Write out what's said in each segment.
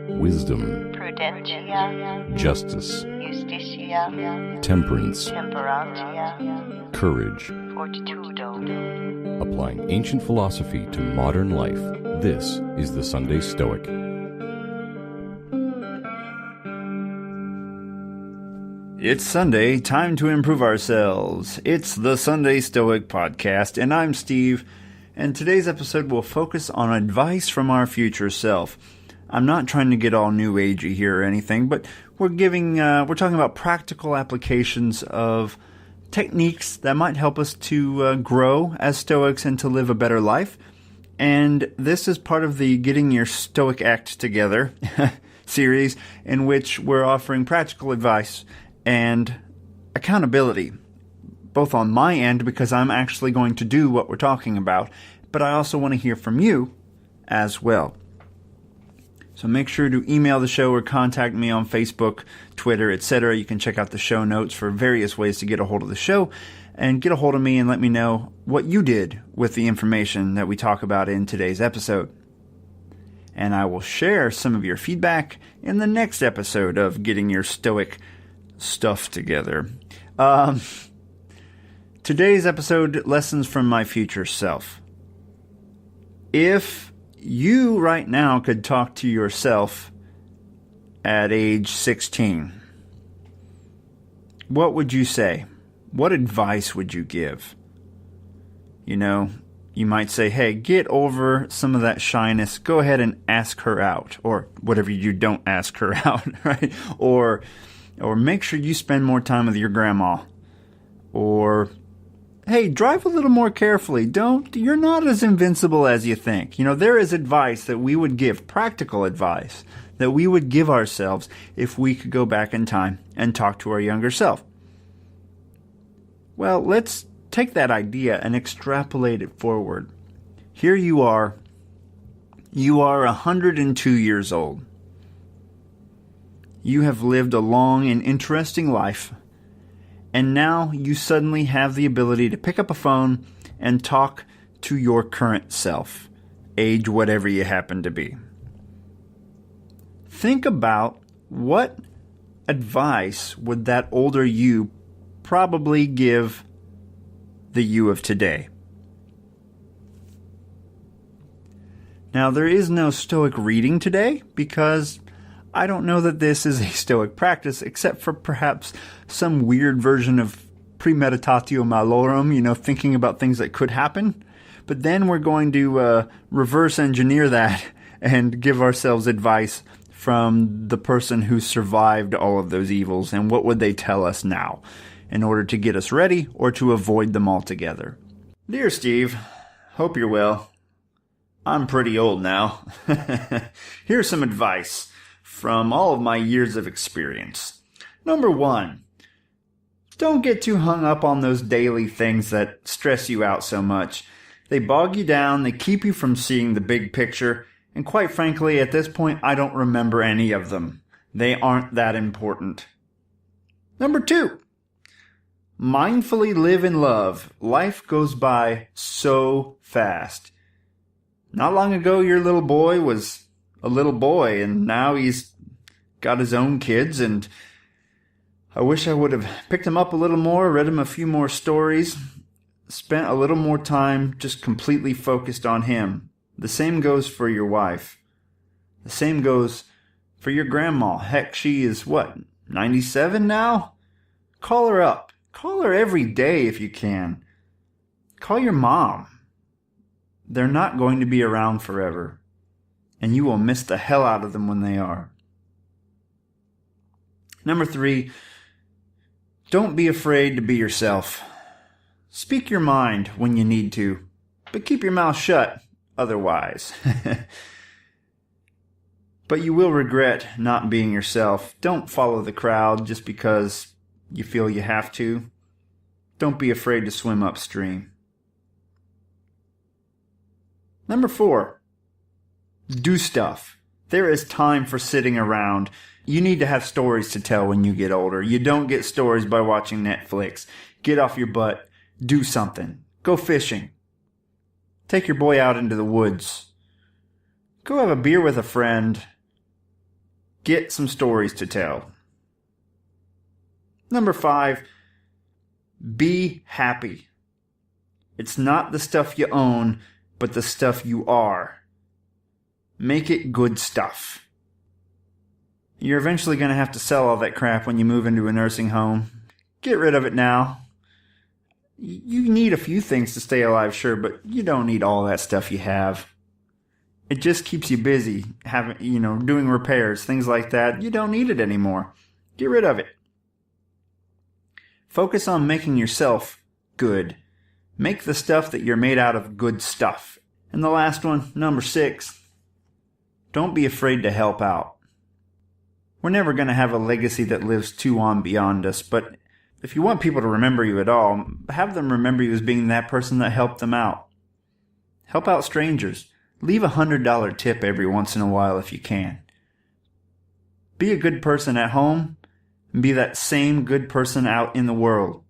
wisdom, prudentia, justice, justitia, temperance, temperantia, courage. fortitudo. Applying ancient philosophy to modern life, this is the Sunday Stoic. It's Sunday, time to improve ourselves. It's the Sunday Stoic podcast, and I'm Steve, and today's episode will focus on advice from our future self. I'm not trying to get all new agey here or anything, but we're talking about practical applications of techniques that might help us to grow as Stoics and to live a better life. And this is part of the Getting Your Stoic Act Together series, in which we're offering practical advice and accountability, both on my end because I'm actually going to do what we're talking about, but I also want to hear from you as well. So make sure to email the show or contact me on Facebook, Twitter, etc. You can check out the show notes for various ways to get a hold of the show and get a hold of me and let me know what you did with the information that we talk about in today's episode. And I will share some of your feedback in the next episode of Getting Your Stoic Stuff Together. Today's episode, Lessons from My Future Self. If you right now could talk to yourself at age 16, what would you say? What advice would you give? You know, you might say, hey, get over some of that shyness. Go ahead and ask her out. Or whatever you don't ask her out, right? Or make sure you spend more time with your grandma. Or, hey, drive a little more carefully. You're not as invincible as you think. You know, there is advice that we would give, practical advice, that we would give ourselves if we could go back in time and talk to our younger self. Well, let's take that idea and extrapolate it forward. Here you are 102 years old. You have lived a long and interesting life, and now you suddenly have the ability to pick up a phone and talk to your current self, age whatever you happen to be. Think about what advice would that older you probably give the you of today. Now, there is no Stoic reading today because I don't know that this is a Stoic practice, except for perhaps some weird version of premeditatio malorum, thinking about things that could happen. But then we're going to reverse engineer that and give ourselves advice from the person who survived all of those evils, and what would they tell us now in order to get us ready or to avoid them altogether. Dear Steve, hope you're well. I'm pretty old now. Here's some advice from all of my years of experience. Number 1, don't get too hung up on those daily things that stress you out so much. They bog you down, they keep you from seeing the big picture, and quite frankly, at this point, I don't remember any of them. They aren't that important. Number 2, mindfully live in love. Life goes by so fast. Not long ago, your little boy was a little boy, and now he's got his own kids, and I wish I would have picked him up a little more, read him a few more stories, spent a little more time just completely focused on him. The same goes for your wife. The same goes for your grandma. Heck, she is 97 now? Call her up. Call her every day if you can. Call your mom. They're not going to be around forever, and you will miss the hell out of them when they are. Number 3, don't be afraid to be yourself. Speak your mind when you need to, but keep your mouth shut otherwise. But you will regret not being yourself. Don't follow the crowd just because you feel you have to. Don't be afraid to swim upstream. Number 4, do stuff. There is time for sitting around. You need to have stories to tell when you get older. You don't get stories by watching Netflix. Get off your butt. Do something. Go fishing. Take your boy out into the woods. Go have a beer with a friend. Get some stories to tell. Number 5, be happy. It's not the stuff you own, but the stuff you are. Make it good stuff. You're eventually going to have to sell all that crap when you move into a nursing home. Get rid of it now. You need a few things to stay alive, sure, but you don't need all that stuff you have. It just keeps you busy, doing repairs, things like that. You don't need it anymore. Get rid of it. Focus on making yourself good. Make the stuff that you're made out of good stuff. And the last one, number 6, don't be afraid to help out. We're never going to have a legacy that lives too on beyond us, but if you want people to remember you at all, have them remember you as being that person that helped them out. Help out strangers. Leave a $100 tip every once in a while if you can. Be a good person at home, and be that same good person out in the world.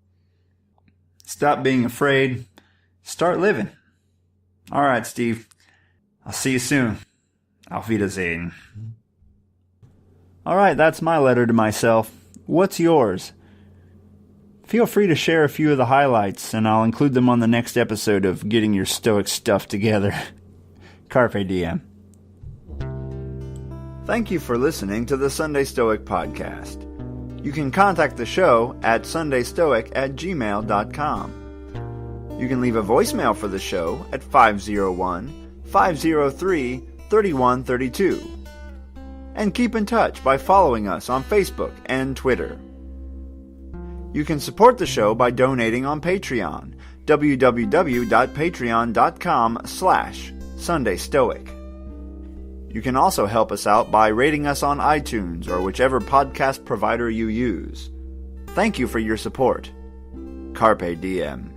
Stop being afraid. Start living. All right, Steve. I'll see you soon. Auf Wiedersehen. All right, that's my letter to myself. What's yours? Feel free to share a few of the highlights, and I'll include them on the next episode of Getting Your Stoic Stuff Together. Carpe diem. Thank you for listening to the Sunday Stoic podcast. You can contact the show at sundaystoic@gmail.com. You can leave a voicemail for the show at 501-503-3132. And keep in touch by following us on Facebook and Twitter. You can support the show by donating on Patreon, www.patreon.com/SundayStoic. You can also help us out by rating us on iTunes or whichever podcast provider you use. Thank you for your support. Carpe diem.